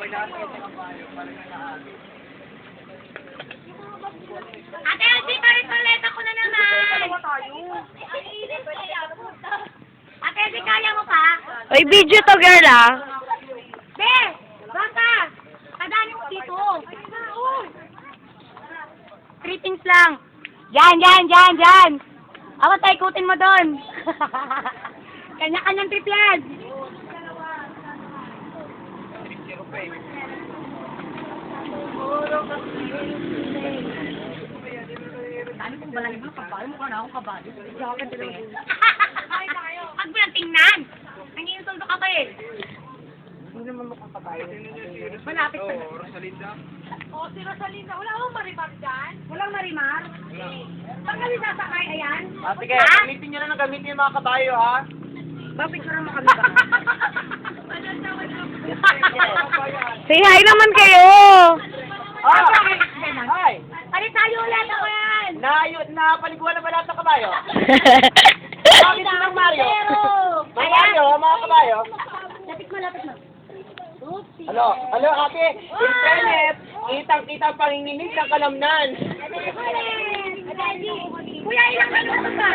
Ate Elsie, palit-palit ako na naman. Ate Elsie, kaya mo pa? Uy, video to, girl, ah. Be, baka. Kadali mo dito. Greetings lang. Diyan. Awa tayo, ikutin mo doon. Kanya-kanyang trip yan. Dali kong balay mo, kabayo mo ka na akong kabayo. Pag mo lang tingnan. Nangiinsulto ka ba eh? Hindi naman makakabayo. Malapit pa. Rosalinda. Si Rosalinda. Wala akong marimar dyan? Walang marimar? Saan kami sasakay? Ayan? Sige, gamitin nyo na gamitin yung mga kabayo, ha? Mapicture mo kami ba? Say hi naman kayo. Hi! Palit tayo ulit ako yan! Napaliguan na ba lahat ng kabayo? Bakit silang Mario? Mga Mario, mga kabayo? Lapit mo. Oopsie. Hello, ate. In fairness, kitang-kita ang panginginig ng kalamnan. Kuya, ilang minuto pa?